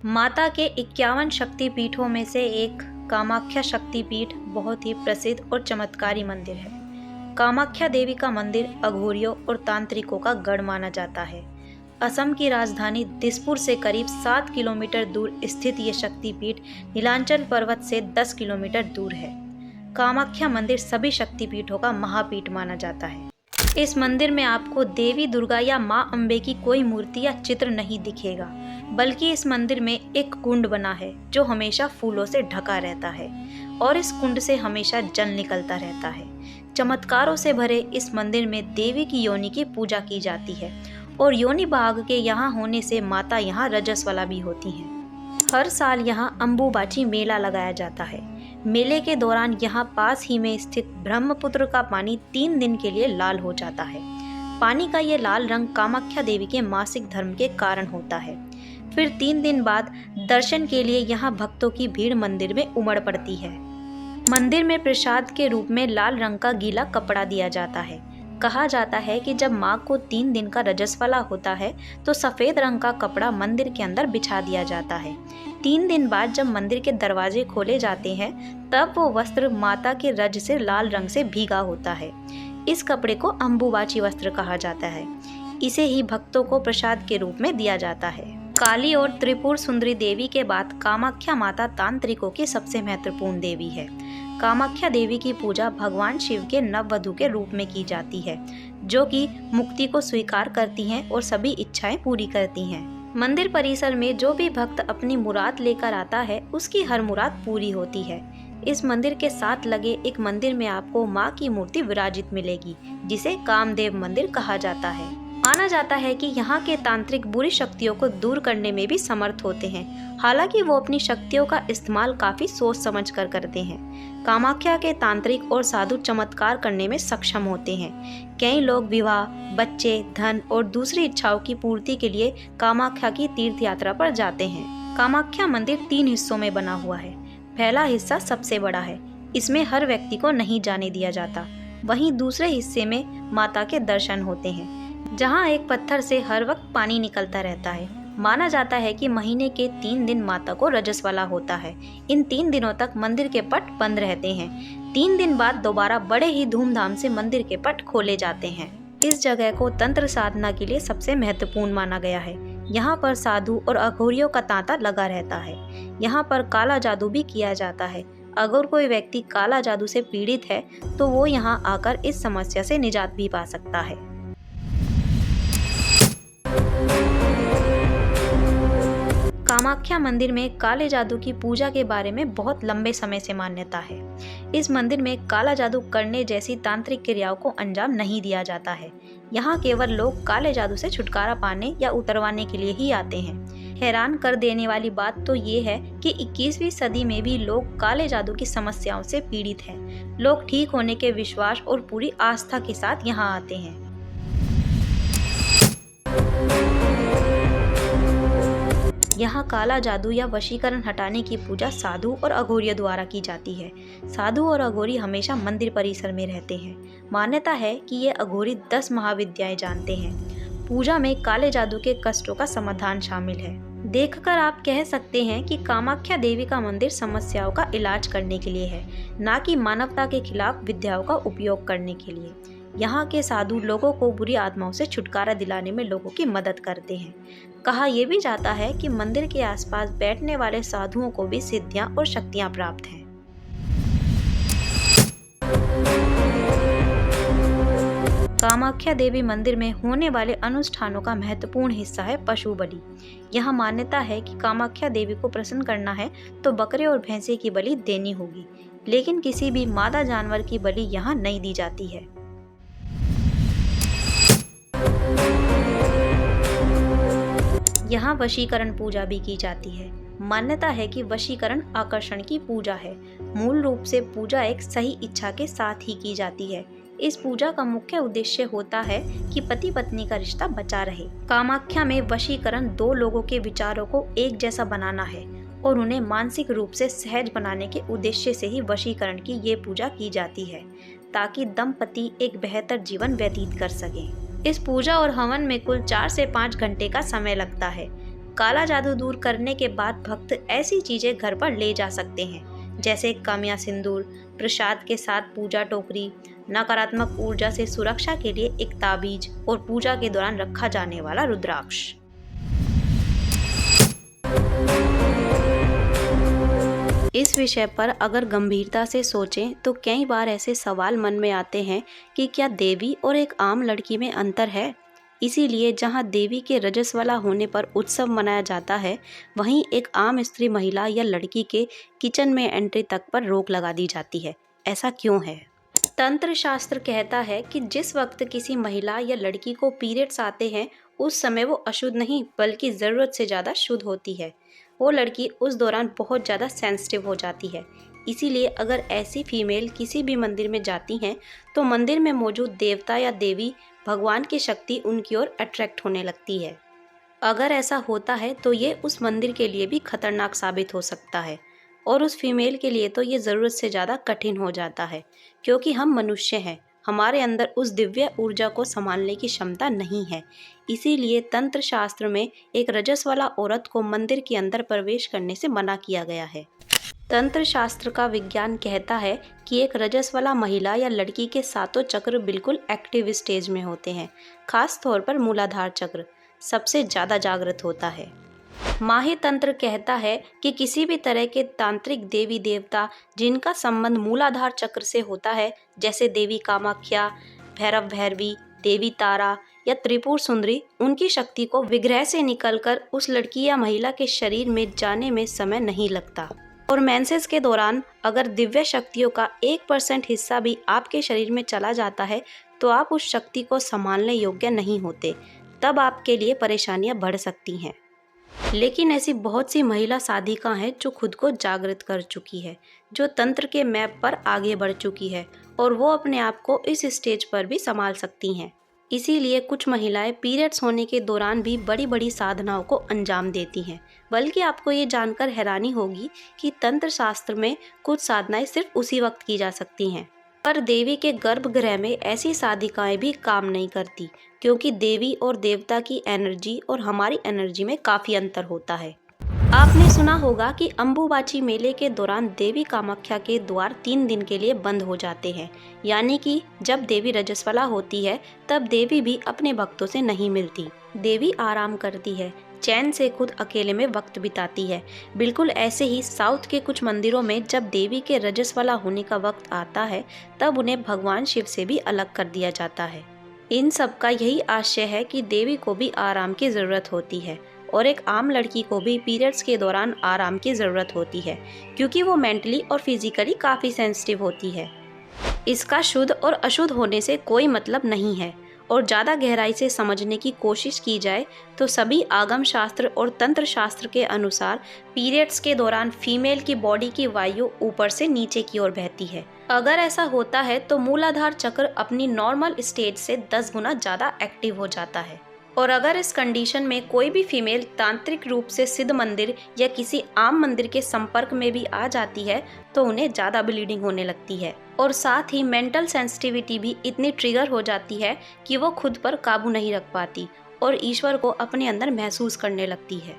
माता के 51 शक्तिपीठों में से एक कामाख्या शक्तिपीठ बहुत ही प्रसिद्ध और चमत्कारी मंदिर है। कामाख्या देवी का मंदिर अघोरियों और तांत्रिकों का गढ़ माना जाता है। असम की राजधानी दिसपुर से करीब 7 किलोमीटर दूर स्थित ये शक्तिपीठ नीलांचल पर्वत से 10 किलोमीटर दूर है। कामाख्या मंदिर सभी शक्तिपीठों का महापीठ माना जाता है। इस मंदिर में आपको देवी दुर्गा या मां अम्बे की कोई मूर्ति या चित्र नहीं दिखेगा, बल्कि इस मंदिर में एक कुंड बना है जो हमेशा फूलों से ढका रहता है और इस कुंड से हमेशा जल निकलता रहता है। चमत्कारों से भरे इस मंदिर में देवी की योनि की पूजा की जाती है और योनि भाग के यहाँ होने से माता यहाँ रजस्वला भी होती हैं। हर साल यहाँ अम्बुबाची मेला लगाया जाता है। मेले के दौरान यहाँ पास ही में स्थित ब्रह्मपुत्र का पानी 3 दिन के लिए लाल हो जाता है। पानी का ये लाल रंग कामाख्या देवी के मासिक धर्म के कारण होता है। फिर 3 दिन बाद दर्शन के लिए यहाँ भक्तों की भीड़ मंदिर में उमड़ पड़ती है। मंदिर में प्रसाद के रूप में लाल रंग का गीला कपड़ा दिया जाता है। कहा जाता है कि जब माँ को 3 दिन का रजस्वला होता है तो सफ़ेद रंग का कपड़ा मंदिर के अंदर बिछा दिया जाता है। 3 दिन बाद जब मंदिर के दरवाजे खोले जाते हैं तब वो वस्त्र माता के रज से लाल रंग से भीगा होता है। इस कपड़े को अम्बुबाची वस्त्र कहा जाता है। इसे ही भक्तों को प्रसाद के रूप में दिया जाता है। काली और त्रिपुर सुंदरी देवी के बाद कामाख्या माता तांत्रिकों की सबसे महत्वपूर्ण देवी है। कामाख्या देवी की पूजा भगवान शिव के नववधू के रूप में की जाती है, जो कि मुक्ति को स्वीकार करती हैं और सभी इच्छाएं पूरी करती हैं। मंदिर परिसर में जो भी भक्त अपनी मुराद लेकर आता है उसकी हर मुराद पूरी होती है। इस मंदिर के साथ लगे एक मंदिर में आपको माँ की मूर्ति विराजित मिलेगी, जिसे कामदेव मंदिर कहा जाता है। माना जाता है कि यहाँ के तांत्रिक बुरी शक्तियों को दूर करने में भी समर्थ होते हैं, हालांकि वो अपनी शक्तियों का इस्तेमाल काफी सोच समझ कर करते हैं। कामाख्या के तांत्रिक और साधु चमत्कार करने में सक्षम होते हैं। कई लोग विवाह, बच्चे, धन और दूसरी इच्छाओं की पूर्ति के लिए कामाख्या की तीर्थ यात्रा पर जाते हैं। कामाख्या मंदिर 3 हिस्सों में बना हुआ है। पहला हिस्सा सबसे बड़ा है, इसमें हर व्यक्ति को नहीं जाने दिया जाता। वहीं दूसरे हिस्से में माता के दर्शन होते हैं, जहाँ एक पत्थर से हर वक्त पानी निकलता रहता है। माना जाता है कि महीने के 3 दिन माता को रजस्वला होता है। इन 3 दिनों तक मंदिर के पट बंद रहते हैं। 3 दिन बाद दोबारा बड़े ही धूमधाम से मंदिर के पट खोले जाते हैं। इस जगह को तंत्र साधना के लिए सबसे महत्वपूर्ण माना गया है। यहाँ पर साधु और अघोरियों का तांता लगा रहता है। यहाँ पर काला जादू भी किया जाता है। अगर कोई व्यक्ति काला जादू से पीड़ित है तो वो यहाँ आकर इस समस्या से निजात भी पा सकता है। कामाख्या मंदिर में काले जादू की पूजा के बारे में बहुत लंबे समय से मान्यता है। इस मंदिर में काला जादू करने जैसी तांत्रिक क्रियाओं को अंजाम नहीं दिया जाता है। यहाँ केवल लोग काले जादू से छुटकारा पाने या उतरवाने के लिए ही आते हैं। हैरान कर देने वाली बात तो ये है कि 21वीं सदी में भी लोग काले जादू की समस्याओं से पीड़ित हैं। लोग ठीक होने के विश्वास और पूरी आस्था के साथ यहाँ आते हैं। यहाँ काला जादू या वशीकरण हटाने की पूजा साधु और अघोरियों द्वारा की जाती है। साधु और अघोरी हमेशा मंदिर परिसर में रहते हैं। मान्यता है कि ये अघोरी 10 महाविद्याएं जानते हैं। पूजा में काले जादू के कष्टों का समाधान शामिल है। देखकर आप कह सकते हैं कि कामाख्या देवी का मंदिर समस्याओं का इलाज करने के लिए है, ना कि मानवता के खिलाफ विद्याओं का उपयोग करने के लिए। यहाँ के साधु लोगों को बुरी आत्माओं से छुटकारा दिलाने में लोगों की मदद करते हैं। कहा यह भी जाता है कि मंदिर के आसपास बैठने वाले साधुओं को भी सिद्धियां और शक्तियां प्राप्त हैं। कामाख्या देवी मंदिर में होने वाले अनुष्ठानों का महत्वपूर्ण हिस्सा है पशु बलि। यहाँ मान्यता है कि कामाख्या देवी को प्रसन्न करना है तो बकरे और भैंसे की बलि देनी होगी, लेकिन किसी भी मादा जानवर की बलि यहाँ नहीं दी जाती है। यहाँ वशीकरण पूजा भी की जाती है। मान्यता है कि वशीकरण आकर्षण की पूजा है। मूल रूप से पूजा एक सही इच्छा के साथ ही की जाती है। इस पूजा का मुख्य उद्देश्य होता है कि पति पत्नी का रिश्ता बचा रहे। कामाख्या में वशीकरण 2 लोगों के विचारों को एक जैसा बनाना है और उन्हें मानसिक रूप से सहज बनाने के उद्देश्य से ही वशीकरण की ये पूजा की जाती है, ताकि दंपति एक बेहतर जीवन व्यतीत कर सकें। इस पूजा और हवन में कुल 4 से 5 घंटे का समय लगता है। काला जादू दूर करने के बाद भक्त ऐसी चीजें घर पर ले जा सकते हैं, जैसे काम्या सिंदूर, प्रसाद के साथ पूजा टोकरी, नकारात्मक ऊर्जा से सुरक्षा के लिए एक ताबीज और पूजा के दौरान रखा जाने वाला रुद्राक्ष। इस विषय पर अगर गंभीरता से सोचें तो कई बार ऐसे सवाल मन में आते हैं कि क्या देवी और एक आम लड़की में अंतर है। इसीलिए जहां देवी के रजस्वला होने पर उत्सव मनाया जाता है, वहीं एक आम स्त्री, महिला या लड़की के किचन में एंट्री तक पर रोक लगा दी जाती है। ऐसा क्यों है? तंत्र शास्त्र कहता है कि जिस वक्त किसी महिला या लड़की को पीरियड्स आते हैं, उस समय वो अशुद्ध नहीं बल्कि ज़रूरत से ज़्यादा शुद्ध होती है। वो लड़की उस दौरान बहुत ज़्यादा सेंसिटिव हो जाती है। इसीलिए अगर ऐसी फीमेल किसी भी मंदिर में जाती हैं तो मंदिर में मौजूद देवता या देवी, भगवान की शक्ति उनकी ओर अट्रैक्ट होने लगती है। अगर ऐसा होता है तो ये उस मंदिर के लिए भी खतरनाक साबित हो सकता है और उस फीमेल के लिए तो ये ज़रूरत से ज़्यादा कठिन हो जाता है, क्योंकि हम मनुष्य हैं, हमारे अंदर उस दिव्य ऊर्जा को संभालने की क्षमता नहीं है। इसीलिए तंत्र शास्त्र में एक रजस वाला औरत को मंदिर के अंदर प्रवेश करने से मना किया गया है। तंत्र शास्त्र का विज्ञान कहता है कि एक रजस वाला महिला या लड़की के सातों चक्र बिल्कुल एक्टिव स्टेज में होते हैं। खास तौर पर मूलाधार चक्र सबसे ज़्यादा जागृत होता है। माही तंत्र कहता है कि किसी भी तरह के तांत्रिक देवी देवता जिनका संबंध मूलाधार चक्र से होता है, जैसे देवी कामाख्या, भैरव भैरवी, देवी तारा या त्रिपुर सुंदरी, उनकी शक्ति को विग्रह से निकलकर उस लड़की या महिला के शरीर में जाने में समय नहीं लगता। और मेंसेस के दौरान अगर दिव्य शक्तियों का 1% हिस्सा भी आपके शरीर में चला जाता है तो आप उस शक्ति को संभालने योग्य नहीं होते। तब आपके लिए परेशानियां बढ़ सकती हैं। लेकिन ऐसी बहुत सी महिला साधिका हैं जो खुद को जागृत कर चुकी है, जो तंत्र के मैप पर आगे बढ़ चुकी है और वो अपने आप को इस स्टेज पर भी संभाल सकती हैं। इसीलिए कुछ महिलाएं पीरियड्स होने के दौरान भी बड़ी बड़ी साधनाओं को अंजाम देती हैं। बल्कि आपको ये जानकर हैरानी होगी कि तंत्र शास्त्र में कुछ साधनाएं सिर्फ उसी वक्त की जा सकती हैं, पर देवी के गर्भगृह में ऐसी साधिकाएं भी काम नहीं करती, क्योंकि देवी और देवता की एनर्जी और हमारी एनर्जी में काफ़ी अंतर होता है। आपने सुना होगा कि अंबुबाची मेले के दौरान देवी कामाख्या के द्वार 3 दिन के लिए बंद हो जाते हैं। यानी कि जब देवी रजस्वला होती है तब देवी भी अपने भक्तों से नहीं मिलती। देवी आराम करती है, चैन से खुद अकेले में वक्त बिताती है। बिल्कुल ऐसे ही साउथ के कुछ मंदिरों में जब देवी के रजस्वला होने का वक्त आता है तब उन्हें भगवान शिव से भी अलग कर दिया जाता है। इन सब का यही आशय है कि देवी को भी आराम की ज़रूरत होती है और एक आम लड़की को भी पीरियड्स के दौरान आराम की ज़रूरत होती है, क्योंकि वो मेंटली और फिजिकली काफ़ी सेंसिटिव होती है। इसका शुद्ध और अशुद्ध होने से कोई मतलब नहीं है। और ज़्यादा गहराई से समझने की कोशिश की जाए तो सभी आगम शास्त्र और तंत्र शास्त्र के अनुसार पीरियड्स के दौरान फीमेल की बॉडी की वायु ऊपर से नीचे की ओर बहती है। अगर ऐसा होता है तो मूलाधार चक्र अपनी नॉर्मल स्टेज से 10 गुना ज़्यादा एक्टिव हो जाता है। और अगर इस कंडीशन में कोई भी फीमेल तांत्रिक रूप से सिद्ध मंदिर या किसी आम मंदिर के संपर्क में भी आ जाती है तो उन्हें ज़्यादा ब्लीडिंग होने लगती है और साथ ही मेंटल सेंसिटिविटी भी इतनी ट्रिगर हो जाती है कि वो खुद पर काबू नहीं रख पाती और ईश्वर को अपने अंदर महसूस करने लगती है।